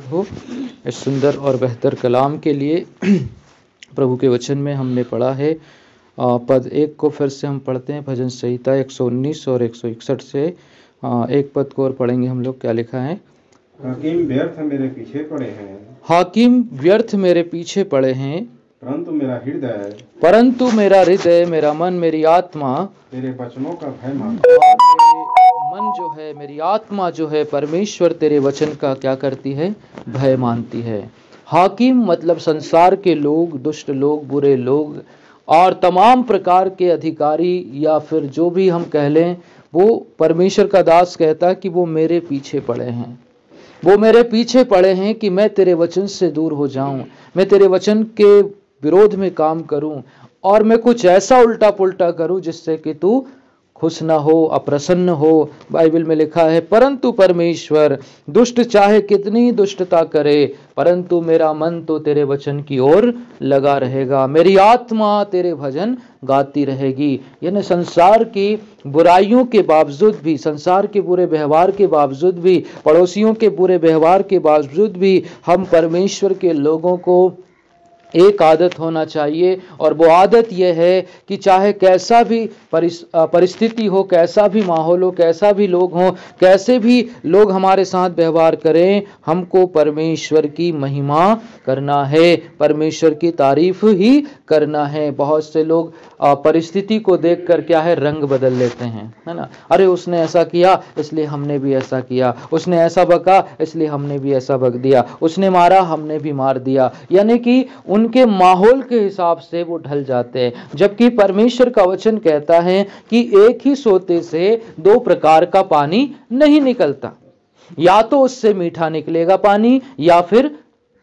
हो इस सुंदर और बेहतर कलाम के लिए। प्रभु के वचन में हमने पढ़ा है पद 1 को फिर से हम पढ़ते हैं। भजन संहिता 119 और 161 से एक पद को और पढ़ेंगे हम लोग। क्या लिखा है? हाकिम व्यर्थ मेरे पीछे पड़े हैं, हाकिम व्यर्थ मेरे पीछे पड़े हैं, परंतु मेरा हृदय, मेरा मन, मेरी आत्मा तेरे वचनों का भय मानता है। मन जो है, मेरी आत्मा जो है, परमेश्वर तेरे वचन का क्या करती है? भय मानती है। हाकिम मतलब संसार के लोग, दुष्ट लोग, बुरे लोग और तमाम प्रकार के अधिकारी या फिर जो भी हम कह लें, वो परमेश्वर का दास कहता है कि वो मेरे पीछे पड़े हैं। वो मेरे पीछे पड़े हैं कि मैं तेरे वचन से दूर हो जाऊं, मैं तेरे वचन के विरोध में काम करूं और मैं कुछ ऐसा उल्टा पुल्टा करूं जिससे कि तू खुश ना हो, अप्रसन्न हो। बाइबल में लिखा है, परंतु परमेश्वर दुष्ट चाहे कितनी दुष्टता करे, परंतु मेरा मन तो तेरे वचन की ओर लगा रहेगा, मेरी आत्मा तेरे भजन गाती रहेगी। यानी संसार की बुराइयों के बावजूद भी, संसार के बुरे व्यवहार के बावजूद भी, पड़ोसियों के बुरे व्यवहार के बावजूद भी हम परमेश्वर के लोगों को एक आदत होना चाहिए, और वो आदत यह है कि चाहे कैसा भी परिस्थिति हो, कैसा भी माहौल हो, कैसा भी लोग हो, कैसे भी लोग हमारे साथ व्यवहार करें, हमको परमेश्वर की महिमा करना है, परमेश्वर की तारीफ ही करना है। बहुत से लोग परिस्थिति को देखकर क्या है, रंग बदल लेते हैं, है ना। अरे उसने ऐसा किया इसलिए हमने भी ऐसा किया, उसने ऐसा बका इसलिए हमने भी ऐसा बक दिया, उसने मारा हमने भी मार दिया। यानी कि उनके माहौल के हिसाब से वो ढल जाते हैं। जबकि परमेश्वर का वचन कहता है कि एक ही सोते से दो प्रकार का पानी नहीं निकलता, या तो उससे मीठा निकलेगा पानी या फिर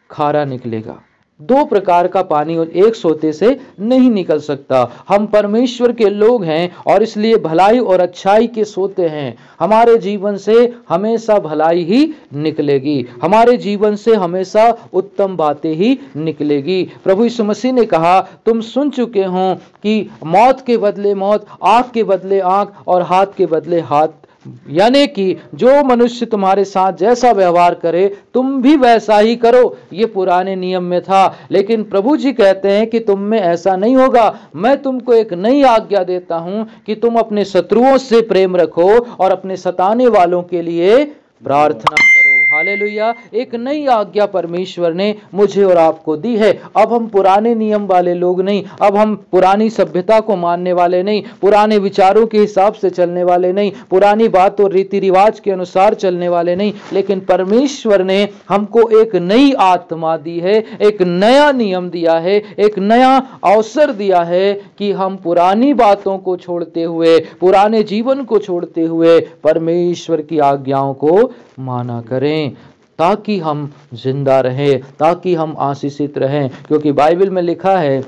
खारा निकलेगा। दो प्रकार का पानी एक सोते से नहीं निकल सकता। हम परमेश्वर के लोग हैं और इसलिए भलाई और अच्छाई के सोते हैं। हमारे जीवन से हमेशा भलाई ही निकलेगी, हमारे जीवन से हमेशा उत्तम बातें ही निकलेगी। प्रभु यीशु मसीह ने कहा, तुम सुन चुके हो कि मौत के बदले मौत, आंख के बदले आंख और हाथ के बदले हाथ। यानी कि जो मनुष्य तुम्हारे साथ जैसा व्यवहार करे तुम भी वैसा ही करो। ये पुराने नियम में था, लेकिन प्रभु जी कहते हैं कि तुम में ऐसा नहीं होगा। मैं तुमको एक नई आज्ञा देता हूं कि तुम अपने शत्रुओं से प्रेम रखो और अपने सताने वालों के लिए प्रार्थना करो। हालेलुया। एक नई आज्ञा परमेश्वर ने मुझे और आपको दी है। अब हम पुराने नियम वाले लोग नहीं, अब हम पुरानी सभ्यता को मानने वाले नहीं, पुराने विचारों के हिसाब से चलने वाले नहीं, पुरानी बात और रीति रिवाज के अनुसार चलने वाले नहीं, लेकिन परमेश्वर ने हमको एक नई आत्मा दी है, एक नया नियम दिया है, एक नया अवसर दिया है कि हम पुरानी बातों को छोड़ते हुए, पुराने जीवन को छोड़ते हुए परमेश्वर की आज्ञाओं को माना करें, ताकि हम जिंदा रहें, ताकि हम आशीषित रहें। क्योंकि बाइबल में लिखा है,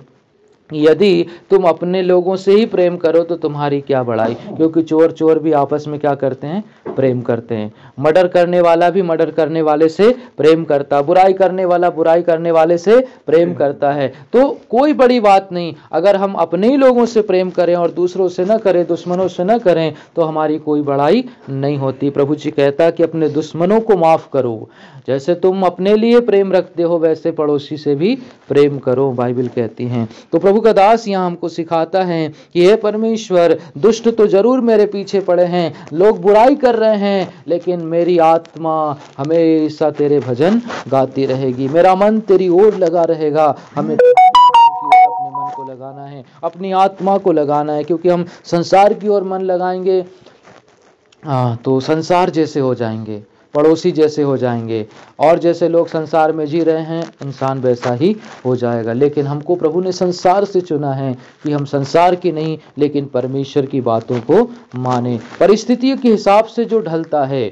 यदि तुम अपने लोगों से ही प्रेम करो तो तुम्हारी क्या बड़ाई, क्योंकि चोर चोर भी आपस में क्या करते हैं? प्रेम करते हैं। मर्डर करने वाला भी मर्डर करने वाले से प्रेम करता, बुराई करने वाला बुराई करने वाले से प्रेम करता है। तो कोई बड़ी बात नहीं, अगर हम अपने ही लोगों से प्रेम करें और दूसरों से न करें, दुश्मनों से न करें, तो हमारी कोई बड़ाई नहीं होती। प्रभु जी कहता है कि अपने दुश्मनों को माफ करो, जैसे तुम अपने लिए प्रेम रखते हो वैसे पड़ोसी से भी प्रेम करो, बाइबल कहती है। तो प्रभु का दास यहाँ हमको सिखाता है कि हे परमेश्वर, दुष्ट तो जरूर मेरे पीछे पड़े हैं, लोग बुराई कर रहे हैं, लेकिन मेरी आत्मा हमेशा तेरे भजन गाती रहेगी, मेरा मन तेरी ओर लगा रहेगा। हमें अपने मन को लगाना है, अपनी आत्मा को लगाना है, क्योंकि हम संसार की ओर मन लगाएंगे तो संसार जैसे हो जाएंगे, पड़ोसी जैसे हो जाएंगे, और जैसे लोग संसार में जी रहे हैं इंसान वैसा ही हो जाएगा। लेकिन हमको प्रभु ने संसार से चुना है कि हम संसार की नहीं लेकिन परमेश्वर की बातों को माने। परिस्थितियों के हिसाब से जो ढलता है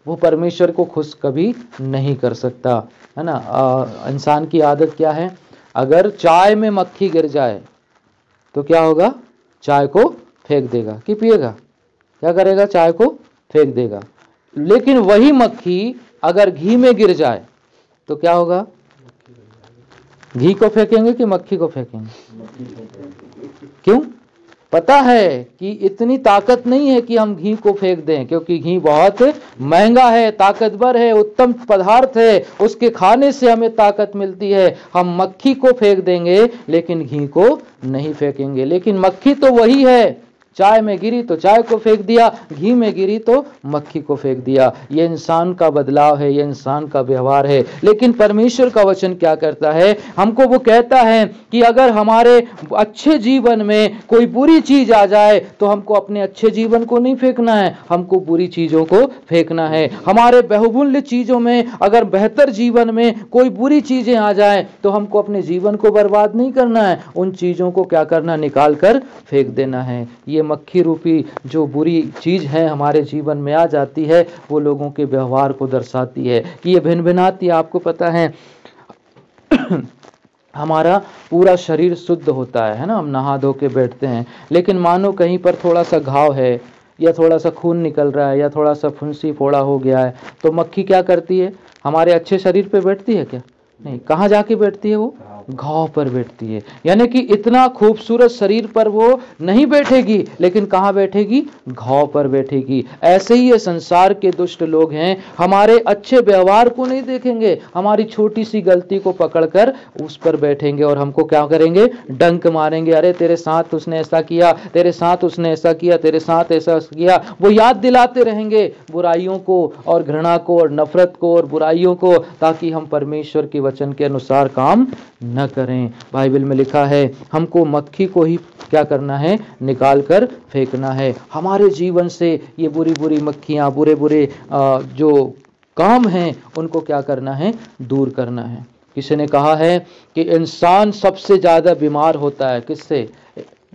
वो परमेश्वर को खुश कभी नहीं कर सकता, है ना। इंसान की आदत क्या है? अगर चाय में मक्खी गिर जाए तो क्या होगा? चाय को फेंक देगा कि पिएगा? क्या करेगा? चाय को फेंक देगा। लेकिन वही मक्खी अगर घी में गिर जाए तो क्या होगा? घी को फेंकेंगे कि मक्खी को फेंकेंगे? क्यों? पता है कि इतनी ताकत नहीं है कि हम घी को फेंक दें, क्योंकि घी बहुत महंगा है, ताकतवर है, उत्तम पदार्थ है, उसके खाने से हमें ताकत मिलती है। हम मक्खी को फेंक देंगे लेकिन घी को नहीं फेंकेंगे। लेकिन मक्खी तो वही है, चाय में गिरी तो चाय को फेंक दिया, घी में गिरी तो मक्खी को फेंक दिया। ये इंसान का बदलाव है, ये इंसान का व्यवहार है। लेकिन परमेश्वर का वचन क्या करता है, हमको वो कहता है कि अगर हमारे अच्छे जीवन में कोई बुरी चीज आ जाए तो हमको अपने अच्छे जीवन को नहीं फेंकना है, हमको बुरी चीजों को फेंकना है। हमारे बहुमूल्य चीजों में अगर बेहतर जीवन में कोई बुरी चीजें आ जाए तो हमको अपने जीवन को बर्बाद नहीं करना है, उन चीजों को क्या करना, निकाल कर फेंक देना है। ये मक्खी रूपी जो बुरी चीज है हमारे जीवन में आ जाती है, वो लोगों के व्यवहार को दर्शाती है कि ये भिन्न भिन्नाती। आपको पता है हमारा पूरा शरीर शुद्ध होता है ना, हम नहा धो के बैठते हैं, लेकिन मानो कहीं पर थोड़ा सा घाव है या थोड़ा सा खून निकल रहा है या थोड़ा सा फुंसी फोड़ा हो गया है, तो मक्खी क्या करती है, हमारे अच्छे शरीर पे बैठती है क्या? नहीं। कहाँ जाके बैठती है? वो घाव पर बैठती है। यानी कि इतना खूबसूरत शरीर पर वो नहीं बैठेगी, लेकिन कहाँ बैठेगी? घाव पर बैठेगी। ऐसे ही ये संसार के दुष्ट लोग हैं, हमारे अच्छे व्यवहार को नहीं देखेंगे, हमारी छोटी सी गलती को पकड़कर उस पर बैठेंगे और हमको क्या करेंगे? डंक मारेंगे। अरे तेरे साथ उसने ऐसा किया, तेरे साथ उसने ऐसा किया, तेरे साथ ऐसा किया। वो याद दिलाते रहेंगे बुराइयों को और घृणा को और नफरत को और बुराइयों को, ताकि हम परमेश्वर के वचन के अनुसार काम न करें। बाइबल में लिखा है हमको मक्खी को ही क्या करना है? निकाल कर फेंकना है। हमारे जीवन से ये बुरी बुरी मक्खियां, बुरे बुरे जो काम हैं, उनको क्या करना है? दूर करना है। किसी ने कहा है कि इंसान सबसे ज्यादा बीमार होता है किससे?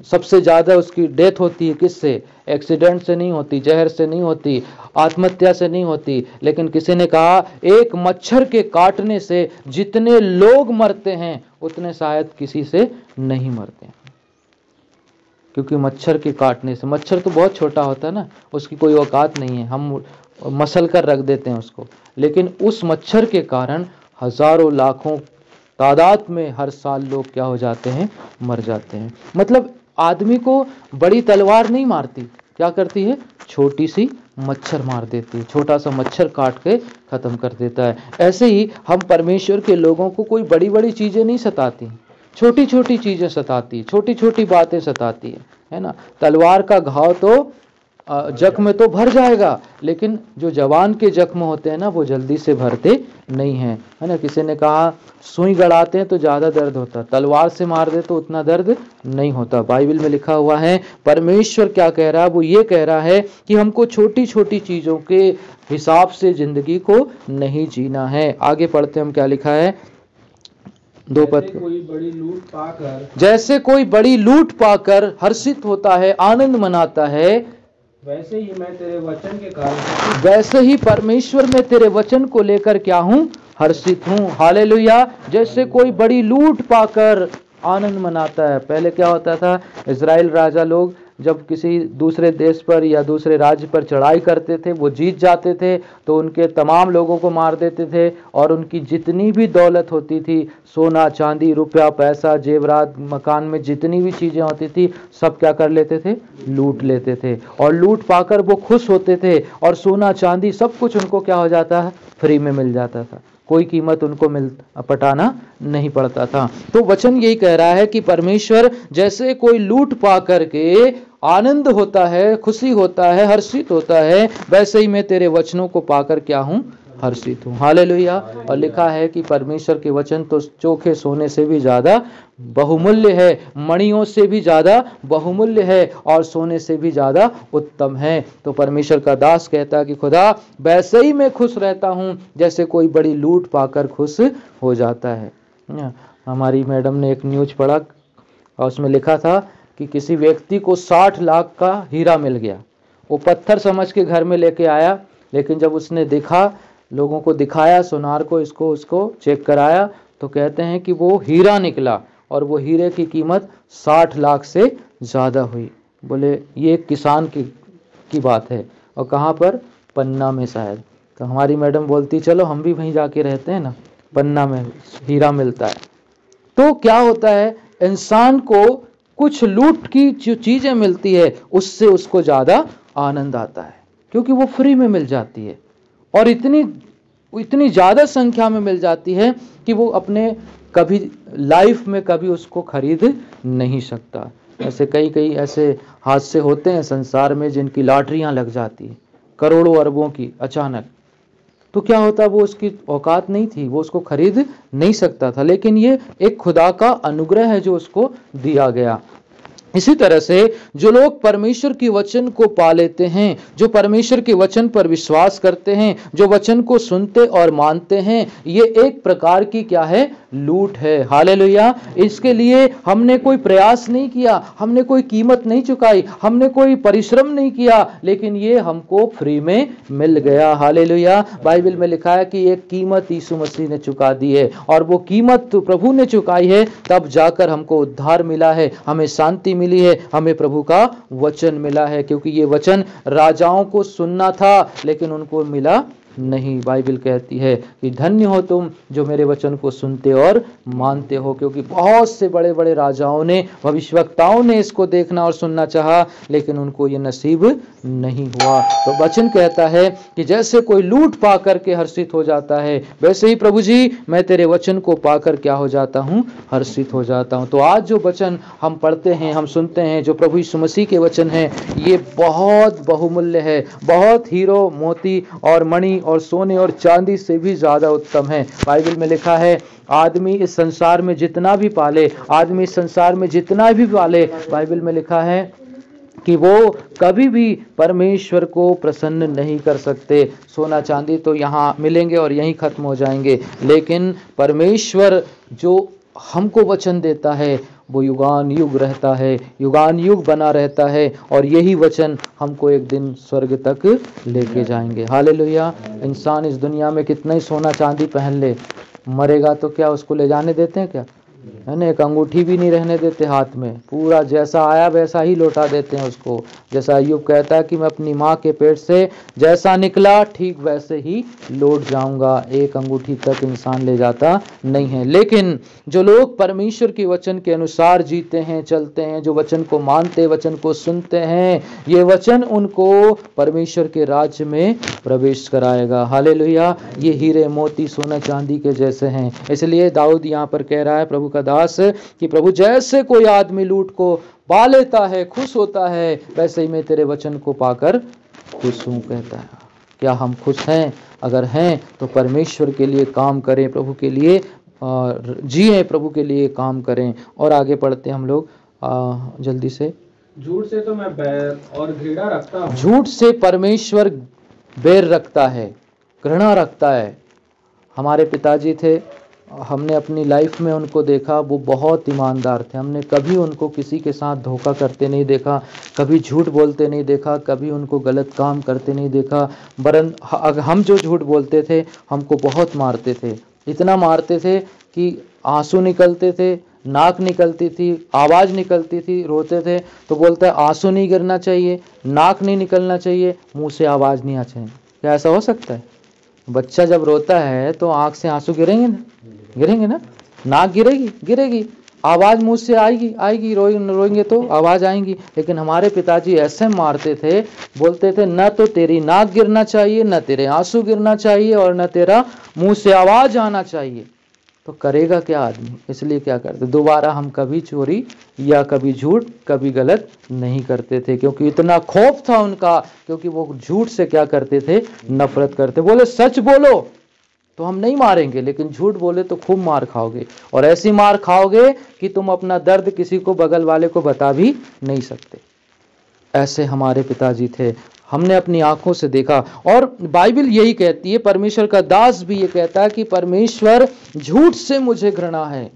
सबसे ज्यादा उसकी डेथ होती है किससे? एक्सीडेंट से नहीं होती, जहर से नहीं होती, आत्महत्या से नहीं होती, लेकिन किसी ने कहा एक मच्छर के काटने से जितने लोग मरते हैं उतने शायद किसी से नहीं मरते। क्योंकि मच्छर के काटने से, मच्छर तो बहुत छोटा होता है ना, उसकी कोई औकात नहीं है, हम मसल कर रख देते हैं उसको, लेकिन उस मच्छर के कारण हजारों लाखों तादाद में हर साल लोग क्या हो जाते हैं? मर जाते हैं। मतलब आदमी को बड़ी तलवार नहीं मारती, क्या करती है? छोटी सी मच्छर मार देती है, छोटा सा मच्छर काट के खत्म कर देता है। ऐसे ही हम परमेश्वर के लोगों को कोई बड़ी बड़ी चीजें नहीं सताती, छोटी छोटी चीजें सताती, छोटी छोटी बातें सताती है ना। तलवार का घाव तो जख्म तो भर जाएगा, लेकिन जो जवान के जख्म होते हैं ना, वो जल्दी से भरते नहीं हैं, है ना। किसी ने कहा सुई गड़ाते हैं तो ज़्यादा दर्द होता, तलवार से मार दे तो उतना दर्द नहीं होता। बाइबल में लिखा हुआ है, परमेश्वर क्या कह रहा है? वो ये कह रहा है कि हमको छोटी छोटी चीज़ों के हिसाब से ज़िंदगी को नहीं जीना है। आगे पढ़ते हम, क्या लिखा है? दो पद। जैसे कोई बड़ी लूट पाकर हर्षित होता है, आनंद मनाता है, वैसे ही मैं तेरे वचन के कारण, वैसे ही परमेश्वर में तेरे वचन को लेकर क्या हूँ? हर्षित हूँ। हालेलुया। जैसे कोई बड़ी लूट पाकर आनंद मनाता है। पहले क्या होता था? इजराइल राजा लोग जब किसी दूसरे देश पर या दूसरे राज्य पर चढ़ाई करते थे, वो जीत जाते थे तो उनके तमाम लोगों को मार देते थे और उनकी जितनी भी दौलत होती थी, सोना चांदी रुपया पैसा जेवरात, मकान में जितनी भी चीज़ें होती थी, सब क्या कर लेते थे? लूट लेते थे। और लूट पाकर वो खुश होते थे और सोना चांदी सब कुछ उनको क्या हो जाता है? फ्री में मिल जाता था, कोई कीमत उनको पटाना नहीं पड़ता था। तो वचन यही कह रहा है कि परमेश्वर जैसे कोई लूट पा करके आनंद होता है, खुशी होता है, हर्षित होता है, वैसे ही मैं तेरे वचनों को पाकर क्या हूँ? हर्षित हूँ। हालेलुया। और लिखा है कि परमेश्वर के वचन तो चोखे सोने से भी ज्यादा बहुमूल्य है, मणियों से भी ज्यादा बहुमूल्य है और सोने से भी ज्यादा उत्तम है। तो परमेश्वर का दास कहता है कि खुदा वैसे ही मैं खुश रहता हूँ जैसे कोई बड़ी लूट पाकर खुश हो जाता है। हमारी मैडम ने एक न्यूज पढ़ा और उसमें लिखा था कि किसी व्यक्ति को 60 लाख का हीरा मिल गया। वो पत्थर समझ के घर में लेके आया, लेकिन जब उसने देखा, लोगों को दिखाया, सोनार को, इसको उसको चेक कराया, तो कहते हैं कि वो हीरा निकला और वो हीरे की कीमत 60 लाख से ज़्यादा हुई। बोले ये एक किसान की बात है, और कहाँ पर? पन्ना में शायद। तो हमारी मैडम बोलती चलो हम भी वहीं जाके रहते हैं ना, पन्ना में हीरा मिलता है। तो क्या होता है? इंसान को कुछ लूट की जो चीजें मिलती है उससे उसको ज्यादा आनंद आता है, क्योंकि वो फ्री में मिल जाती है और इतनी ज्यादा संख्या में मिल जाती है कि वो अपने कभी लाइफ में कभी उसको खरीद नहीं सकता। ऐसे कई ऐसे हादसे होते हैं संसार में जिनकी लॉटरियां लग जाती है करोड़ों अरबों की अचानक, तो क्या होता, वो उसकी औकात नहीं थी, वो उसको खरीद नहीं सकता था, लेकिन ये एक खुदा का अनुग्रह है जो उसको दिया गया। इसी तरह से जो लोग परमेश्वर की वचन को पा लेते हैं, जो परमेश्वर के वचन पर विश्वास करते हैं, जो वचन को सुनते और मानते हैं, ये एक प्रकार की क्या है, लूट है। हालेलुया। इसके लिए हमने कोई प्रयास नहीं किया, हमने कोई कीमत नहीं चुकाई, हमने कोई परिश्रम नहीं किया, लेकिन ये हमको फ्री में मिल गया। हालेलुया। बाइबल में लिखा है कि एक कीमत यीशु मसीह ने चुका दी है और वो कीमत तो प्रभु ने चुकाई है, तब जाकर हमको उद्धार मिला है, हमें शांति मिली है, हमें प्रभु का वचन मिला है। क्योंकि ये वचन राजाओं को सुनना था लेकिन उनको मिला नहीं। बाइबल कहती है कि धन्य हो तुम जो मेरे वचन को सुनते और मानते हो, क्योंकि बहुत से बड़े बड़े राजाओं ने, भविष्यवक्ताओं ने इसको देखना और सुनना चाहा लेकिन उनको ये नसीब नहीं हुआ। तो वचन कहता है कि जैसे कोई लूट पा करके हर्षित हो जाता है, वैसे ही प्रभु जी मैं तेरे वचन को पाकर क्या हो जाता हूँ, हर्षित हो जाता हूँ। तो आज जो वचन हम पढ़ते हैं, हम सुनते हैं, जो प्रभु यीशु मसीह के वचन है, ये बहुत बहुमूल्य है, बहुत हीरो मोती और मणि और सोने और चांदी से भी ज्यादा उत्तम है। बाइबल में लिखा है आदमी इस संसार में जितना भी पाले, आदमी इस संसार में जितना भी पाले, बाइबल में लिखा है कि वो कभी भी परमेश्वर को प्रसन्न नहीं कर सकते। सोना चांदी तो यहाँ मिलेंगे और यहीं खत्म हो जाएंगे, लेकिन परमेश्वर जो हमको वचन देता है वो युगान युग रहता है, युगान युग बना रहता है, और यही वचन हमको एक दिन स्वर्ग तक लेके जाएंगे। हालेलुया। इंसान इस दुनिया में कितना ही सोना चांदी पहन ले, मरेगा तो क्या उसको ले जाने देते हैं क्या, है ना? एक अंगूठी भी नहीं रहने देते हाथ में, पूरा जैसा आया वैसा ही लौटा देते हैं उसको। जैसा अय्यूब कहता है कि मैं अपनी माँ के पेट से जैसा निकला ठीक वैसे ही लौट जाऊंगा, एक अंगूठी तक इंसान ले जाता नहीं है। लेकिन जो लोग परमेश्वर के वचन के अनुसार जीते हैं, चलते हैं, जो वचन को मानते, वचन को सुनते हैं, ये वचन उनको परमेश्वर के राज्य में प्रवेश कराएगा। हालेलुया। ये हीरे मोती सोना चांदी के जैसे हैं। इसलिए दाऊद यहाँ पर कह रहा है, प्रभु का दास, कि प्रभु जैसे कोई आदमी लूट को पा लेता है, खुश होता है, वैसे ही मैं तेरे वचन को पाकर खुश हूँ, कहता है। क्या हम खुश हैं? अगर हैं तो परमेश्वर के लिए काम करें, प्रभु के लिए जिए, प्रभु के लिए काम करें। और आगे पढ़ते हम लोग जल्दी से। झूठ से तो मैं बैर और घृणा रखता हूँ। झूठ से परमेश्वर बैर रखता है, घृणा रखता है। हमारे पिताजी थे, हमने अपनी लाइफ में उनको देखा, वो बहुत ईमानदार थे। हमने कभी उनको किसी के साथ धोखा करते नहीं देखा, कभी झूठ बोलते नहीं देखा, कभी उनको गलत काम करते नहीं देखा। वरन हम जो झूठ बोलते थे हमको बहुत मारते थे, इतना मारते थे कि आंसू निकलते थे, नाक निकलती थी, आवाज़ निकलती थी, रोते थे तो बोलता है आंसू नहीं गिरना चाहिए, नाक नहीं निकलना चाहिए, मुंह से आवाज़ नहीं आनी चाहिए। क्या ऐसा हो सकता है? बच्चा जब रोता है तो आंख से आंसू गिरेंगे ना, गिरेंगे ना, नाक गिरेगी, आवाज़ मुंह से आएगी, रोएंगे तो आवाज़ आएगी। लेकिन हमारे पिताजी ऐसे मारते थे, बोलते थे न तो तेरी नाक गिरना चाहिए, न तेरे आंसू गिरना चाहिए, और न तेरा मुंह से आवाज़ आना चाहिए। तो करेगा क्या आदमी? इसलिए क्या करते, दोबारा हम कभी चोरी या कभी झूठ, कभी गलत नहीं करते थे, क्योंकि इतना खौफ था उनका, क्योंकि वो झूठ से क्या करते थे, नफरत करते। बोले सच बोलो तो हम नहीं मारेंगे, लेकिन झूठ बोले तो खूब मार खाओगे, और ऐसी मार खाओगे कि तुम अपना दर्द किसी को, बगल वाले को बता भी नहीं सकते। ऐसे हमारे पिताजी थे, हमने अपनी आंखों से देखा। और बाइबल यही कहती है, परमेश्वर का दास भी ये कहता है कि परमेश्वर झूठ से मुझे घृणा है,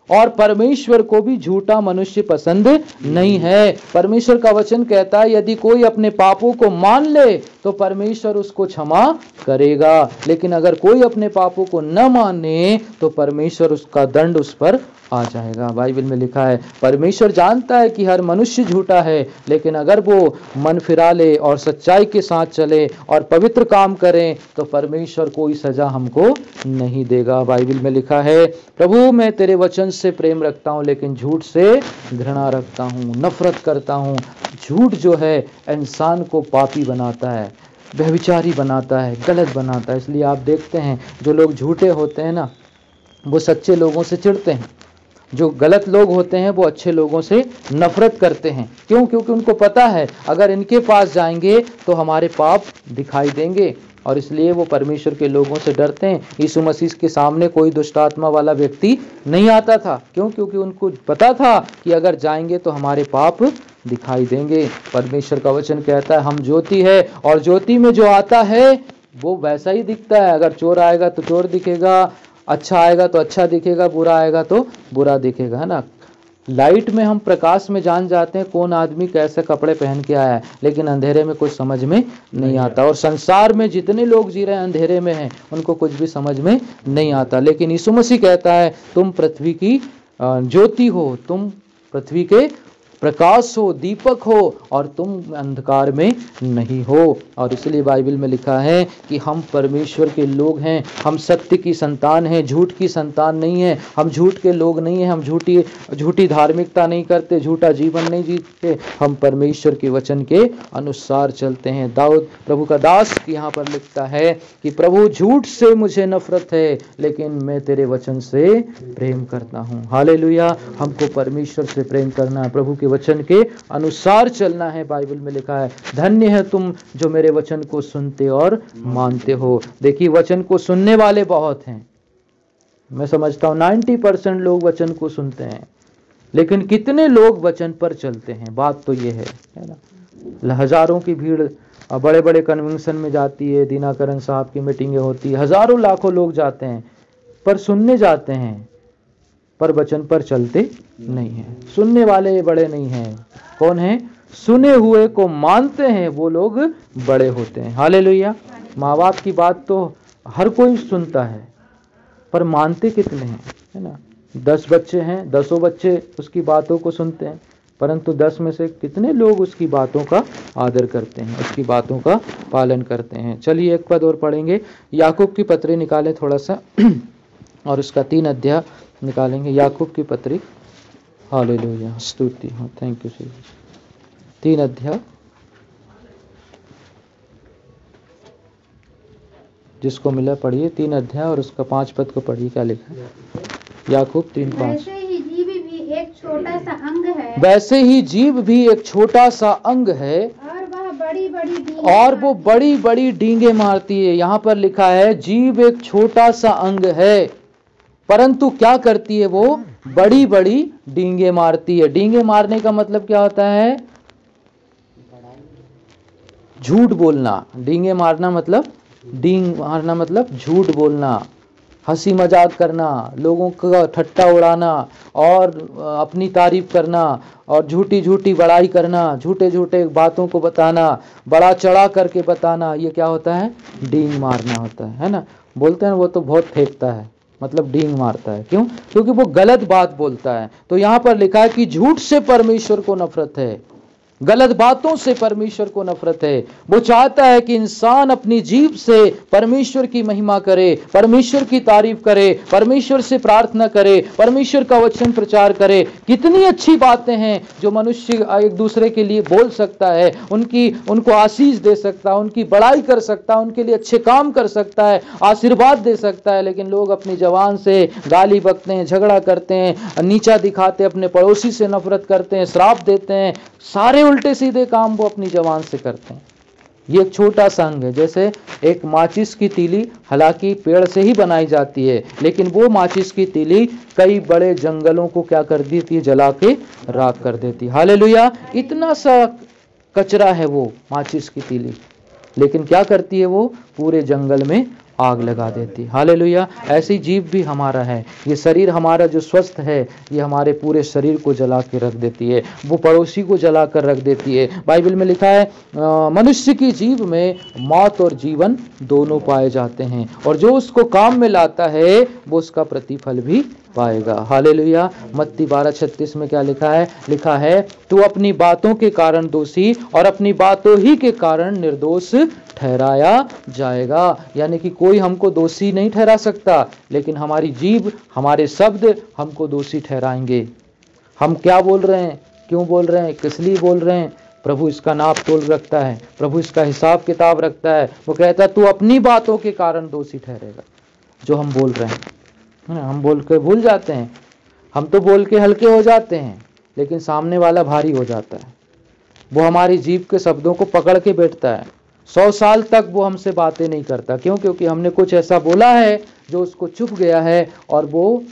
और परमेश्वर को भी झूठा मनुष्य पसंद नहीं है। परमेश्वर का वचन कहता है यदि कोई अपने पापों को मान ले तो परमेश्वर उसको क्षमा करेगा। लेकिन अगर कोई अपने पापों को न माने तो परमेश्वर उसका दंड उस पर आ जाएगा। बाइबल में लिखा है परमेश्वर जानता है कि हर मनुष्य झूठा है, लेकिन अगर वो मन फिरा ले और सच्चाई के साथ चले और पवित्र काम करें तो परमेश्वर कोई सजा हमको नहीं देगा। बाइबल में लिखा है प्रभु मैं तेरे वचन से प्रेम रखता हूँ लेकिन झूठ से घृणा रखता हूँ, नफरत करता हूँ। झूठ जो है इंसान को पापी बनाता है, व्यभिचारी बनाता है, गलत बनाता है। इसलिए आप देखते हैं जो लोग झूठे होते हैं ना, वो सच्चे लोगों से चिढ़ते हैं। जो गलत लोग होते हैं वो अच्छे लोगों से नफरत करते हैं। क्यों? क्योंकि उनको पता है अगर इनके पास जाएंगे तो हमारे पाप दिखाई देंगे, और इसलिए वो परमेश्वर के लोगों से डरते हैं। यीशु मसीह के सामने कोई दुष्ट आत्मा वाला व्यक्ति नहीं आता था। क्यों? क्योंकि उनको पता था कि अगर जाएंगे तो हमारे पाप दिखाई देंगे। परमेश्वर का वचन कहता है हम ज्योति है, और ज्योति में जो आता है वो वैसा ही दिखता है। अगर चोर आएगा तो चोर दिखेगा, अच्छा आएगा तो अच्छा दिखेगा, बुरा आएगा तो बुरा दिखेगा, है ना। लाइट में हम प्रकाश में जान जाते हैं कौन आदमी कैसे कपड़े पहन के आया है, लेकिन अंधेरे में कुछ समझ में नहीं आता। और संसार में जितने लोग जी रहे हैं अंधेरे में हैं, उनको कुछ भी समझ में नहीं आता। लेकिन यीशु मसीह कहता है तुम पृथ्वी की ज्योति हो, तुम पृथ्वी के प्रकाश हो, दीपक हो, और तुम अंधकार में नहीं हो। और इसलिए बाइबल में लिखा है कि हम परमेश्वर के लोग हैं, हम सत्य की संतान हैं, झूठ की संतान नहीं है। हम झूठ के लोग नहीं हैं, हम झूठी धार्मिकता नहीं करते, झूठा जीवन नहीं जीते, हम परमेश्वर के वचन के अनुसार चलते हैं। दाऊद प्रभु का दास यहाँ पर लिखता है कि प्रभु झूठ से मुझे नफरत है लेकिन मैं तेरे वचन से प्रेम करता हूँ। हालेलुया। हमको परमेश्वर से प्रेम करना है, प्रभु के वचन के अनुसार चलना है। बाइबल में लिखा है धन्य है तुम जो मेरे वचन को सुनते और मानते हो। देखिए वचन को सुनने वाले बहुत हैं, मैं समझता हूं 90% लोग वचन को सुनते हैं, लेकिन कितने लोग वचन पर चलते हैं? बात तो ये है ना। हजारों की भीड़ बड़े बड़े कन्वेंशन में जाती है, दिनाकरण साहब की मीटिंगें होती है, हजारों लाखों लोग जाते हैं, पर सुनने जाते हैं, पर वचन पर चलते नहीं हैं। सुनने वाले बड़े नहीं हैं। कौन है? सुने हुए को मानते हैं वो लोग बड़े होते हैं। हालेलुया। माँ बाप की बात तो हर कोई सुनता है, पर मानते कितने हैं, है ना। 10 बच्चे हैं, 10 बच्चे उसकी बातों को सुनते हैं, परंतु 10 में से कितने लोग उसकी बातों का आदर करते हैं, उसकी बातों का पालन करते हैं। चलिए एक पद और पढ़ेंगे। याकूब की पत्री निकालें थोड़ा सा और उसका 3 अध्याय निकालेंगे। याकूब की पत्री। हालेलुया, स्तुति हो, थैंक यू जीसस। 3 अध्याय, जिसको मिला पढ़िए। 3 अध्याय और उसका 5 पद को पढ़िए। क्या लिखा है? याकूब 3:5। वैसे ही जीव भी एक छोटा सा अंग है, वैसे ही जीव भी एक छोटा सा अंग है, और वो बड़ी बड़ी डींगे मारती है। यहाँ पर लिखा है जीव एक छोटा सा अंग है, परंतु क्या करती है? वो बड़ी बड़ी डींगे मारती है। डींगे मारने का मतलब क्या होता है? झूठ बोलना। डींगे मारना मतलब, डींग मारना मतलब झूठ बोलना, हंसी मजाक करना, लोगों का ठट्टा उड़ाना और अपनी तारीफ करना और झूठी झूठी बड़ाई करना, झूठे झूठे बातों को बताना, बड़ा चढ़ा करके बताना, ये क्या होता है? डींग मारना होता है ना। बोलते हैं वो तो बहुत फेंकता है, मतलब डींग मारता है। क्यों? क्योंकि वो गलत बात बोलता है। तो यहाँ पर लिखा है कि झूठ से परमेश्वर को नफरत है, गलत बातों से परमेश्वर को नफरत है। वो चाहता है कि इंसान अपनी जीभ से परमेश्वर की महिमा करे, परमेश्वर की तारीफ करे, परमेश्वर से प्रार्थना करे, परमेश्वर का वचन प्रचार करे। कितनी अच्छी बातें हैं जो मनुष्य एक दूसरे के लिए बोल सकता है, उनको आशीष दे सकता है, उनकी बड़ाई कर सकता है, उनके लिए अच्छे काम कर सकता है, आशीर्वाद दे सकता है। लेकिन लोग अपनी जबान से गाली बकते हैं, झगड़ा करते हैं, नीचा दिखाते, अपने पड़ोसी से नफरत करते हैं, श्राप देते हैं, सारे उल्टे सीधे काम वो अपनी जबान से करते हैं। ये एक छोटा सा अंग है। जैसे एक माचिस की तीली हालांकि पेड़ से ही बनाई जाती है, लेकिन वो माचिस की तीली कई बड़े जंगलों को क्या कर देती है? जला के राख कर देती है। हालेलुया। इतना सा कचरा है वो माचिस की तीली, लेकिन क्या करती है? वो पूरे जंगल में आग लगा देती है। हालेलुया। ऐसी जीभ भी हमारा है। ये शरीर हमारा जो स्वस्थ है, ये हमारे पूरे शरीर को जला के रख देती है, वो पड़ोसी को जला कर रख देती है। बाइबल में लिखा है मनुष्य की जीभ में मौत और जीवन दोनों पाए जाते हैं, और जो उसको काम में लाता है वो उसका प्रतिफल भी पाएगा। हालेलुया। मत्ती 12:36 में क्या लिखा है? लिखा है तू अपनी बातों के कारण दोषी और अपनी बातों ही के कारण निर्दोष ठहराया जाएगा। यानी कि कोई हमको दोषी नहीं ठहरा सकता, लेकिन हमारी जीभ, हमारे शब्द हमको दोषी ठहराएंगे। हम क्या बोल रहे हैं, क्यों बोल रहे हैं, किस लिए बोल रहे हैं, प्रभु इसका नाप तोल रखता है, प्रभु इसका हिसाब किताब रखता है। वो कहता है तू अपनी बातों के कारण दोषी ठहरेगा। जो हम बोल रहे हैं, हम बोल के भूल जाते हैं, हम तो बोल के हल्के हो जाते हैं, लेकिन सामने वाला भारी हो जाता है। वो हमारी जीभ के शब्दों को पकड़ के बैठता है। 100 साल तक वो हमसे बातें नहीं करता। क्यों? क्योंकि हमने कुछ ऐसा बोला है जो उसको चुभ गया है, और वो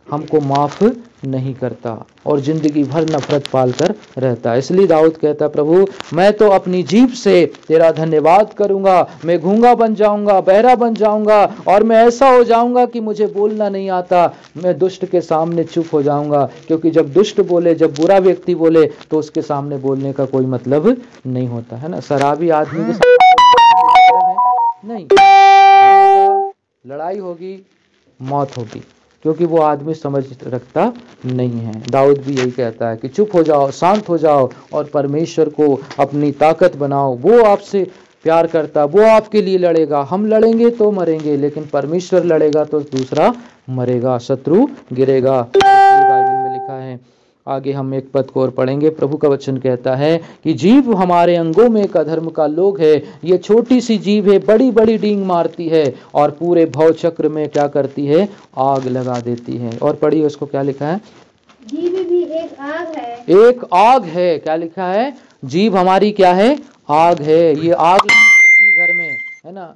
हमको माफ नहीं करता, और जिंदगी भर नफरत पाल कर रहता है। इसलिए दाऊद कहता, प्रभु मैं तो अपनी जीभ से तेरा धन्यवाद करूंगा, मैं गूंगा बन जाऊंगा, बहरा बन जाऊंगा, और मैं ऐसा हो जाऊंगा कि मुझे बोलना नहीं आता। मैं दुष्ट के सामने चुप हो जाऊंगा, क्योंकि जब दुष्ट बोले, जब बुरा व्यक्ति बोले, तो उसके सामने बोलने का कोई मतलब नहीं होता है ना। शराबी आदमी के सामने नहीं, लड़ाई होगी, मौत होगी, क्योंकि वो आदमी समझ रखता नहीं है। दाऊद भी यही कहता है कि चुप हो जाओ, शांत हो जाओ, और परमेश्वर को अपनी ताकत बनाओ। वो आपसे प्यार करता, वो आपके लिए लड़ेगा। हम लड़ेंगे तो मरेंगे, लेकिन परमेश्वर लड़ेगा तो दूसरा मरेगा, शत्रु गिरेगा। बाइबल में लिखा है, आगे हम एक पद को और पढ़ेंगे। प्रभु का वचन कहता है कि जीभ हमारे अंगों में एक अधर्म का लोग है। ये छोटी सी जीभ है, बड़ी बड़ी डींग मारती है, और पूरे भव चक्र में क्या करती है? आग लगा देती है। और पढ़िए उसको, क्या लिखा है? जीभ भी एक आग है। एक आग है। क्या लिखा है? जीभ हमारी क्या है? आग है। ये आग लगाती है घर में, है ना,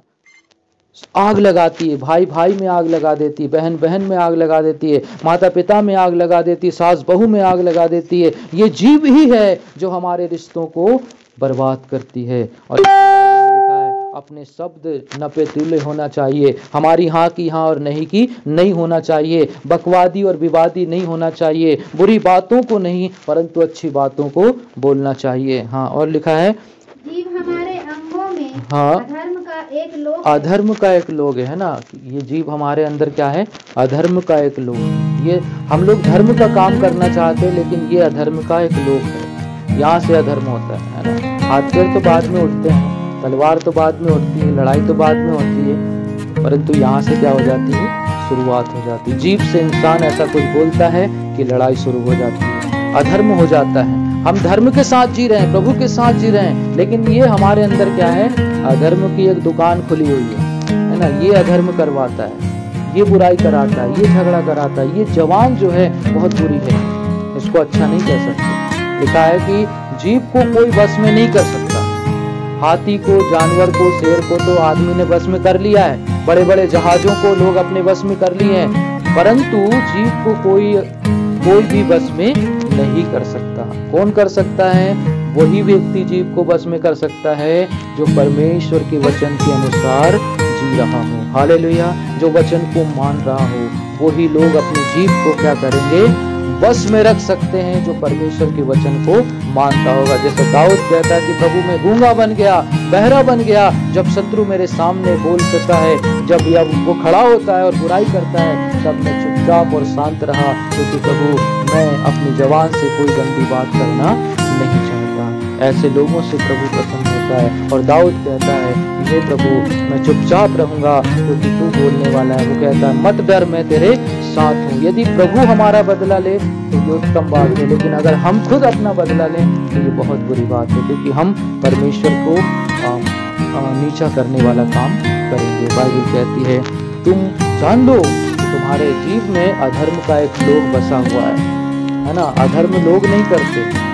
आग लगाती है। भाई भाई में आग लगा देती है, बहन बहन में आग लगा देती है, माता पिता में आग लगा देती है, सास बहू में आग लगा देती है। ये जीभ ही है जो हमारे रिश्तों को बर्बाद करती है। और लिखा है अपने शब्द नपे तुले होना चाहिए। हमारी हाँ की हाँ और नहीं की नहीं होना चाहिए। बकवादी और विवादी नहीं होना चाहिए। बुरी बातों को नहीं, परंतु अच्छी बातों को बोलना चाहिए। हाँ, और लिखा है जीभ हमारे अंगों में हाँ अधर्म का एक लोग अधर्म का एक लोग है ना। ये जीभ हमारे अंदर क्या है? अधर्म का एक लोग। ये हम लोग धर्म का काम करना चाहते हैं, लेकिन ये अधर्म का एक लोग है। यहाँ से अधर्म होता है ना। हाथ पैर तो बाद में उठते हैं, तलवार तो बाद में उठती है, लड़ाई तो बाद में होती है, परंतु यहाँ से क्या हो जाती है? शुरुआत हो जाती है। जीभ से इंसान ऐसा कुछ बोलता है कि लड़ाई शुरू हो जाती है, अधर्म हो जाता है। हम धर्म के साथ जी रहे हैं, प्रभु के साथ जी रहे हैं, लेकिन ये हमारे अंदर क्या है? अधर्म की एक दुकान खुली हुई है ना। ये अधर्म करवाता है, ये बुराई कराता है, ये झगड़ा कराता है। ये जवान जो है बहुत बुरी है, इसको अच्छा नहीं कह सकते। लिखा है कि जीभ को कोई बस में नहीं कर सकता। हाथी को, जानवर को, शेर को तो आदमी ने बस में कर लिया है, बड़े बड़े जहाजों को लोग अपने बस में कर लिए हैं, परंतु जीभ को कोई भी बस में नहीं कर सकता। कौन कर सकता है? वही व्यक्ति जीभ को बस में कर सकता है जो परमेश्वर के वचन के अनुसार जी रहा हो। हालेलुया। जो वचन को मान रहा हो, वही लोग अपनी जीभ को क्या करेंगे? बस में रख सकते हैं, जो परमेश्वर के वचन को मानता होगा। जैसे दाऊद कहता है कि प्रभु मैं गूंगा बन गया, बहरा बन गया, जब शत्रु मेरे सामने बोल सकता है, जब वो खड़ा होता है और बुराई करता है, तब मैं चुपचाप और शांत रहा, क्योंकि प्रभु मैं अपनी जबान से कोई गंदी बात करना नहीं चाहता। ऐसे लोगों से प्रभु पसंद होता है। और दाऊद कहता है, हे प्रभु मैं चुपचाप रहूंगा, क्योंकि तू बोलने वाला है। वो कहता है मत डर, मैं तेरे साथ हूँ। यदि प्रभु हमारा बदला ले तो ये उत्तम बात है, लेकिन अगर हम खुद अपना बदला लें तो ये बहुत बुरी बात है, क्योंकि हम परमेश्वर को नीचा करने वाला काम करेंगे। बाइबल कहती है तुम जान लो कि तुम्हारे जीव में अधर्म का एक लोग बसा हुआ है ना। अधर्म लोग नहीं करते।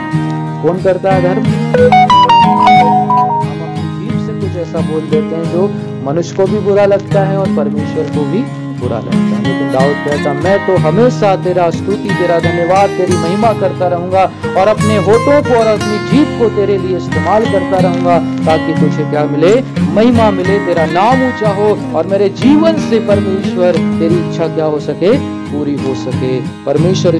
कौन करता है अधर्म? हम अपनी जीभ से कुछ ऐसा बोल देते हैं जो मनुष्य को भी बुरा लगता है और परमेश्वर को भी बुरा लगता है। लेकिन दाऊद कहता मैं तो हमेशा तेरा स्तुति, तेरा धन्यवाद, तेरी महिमा करता रहूंगा और अपने होठों को और अपनी जीभ को तेरे लिए इस्तेमाल करता रहूंगा, ताकि तुझे क्या मिले, महिमा मिले, तेरा नाम ऊंचा हो और मेरे जीवन से परमेश्वर तेरी इच्छा क्या हो सके, पूरी हो सके। परमेश्वर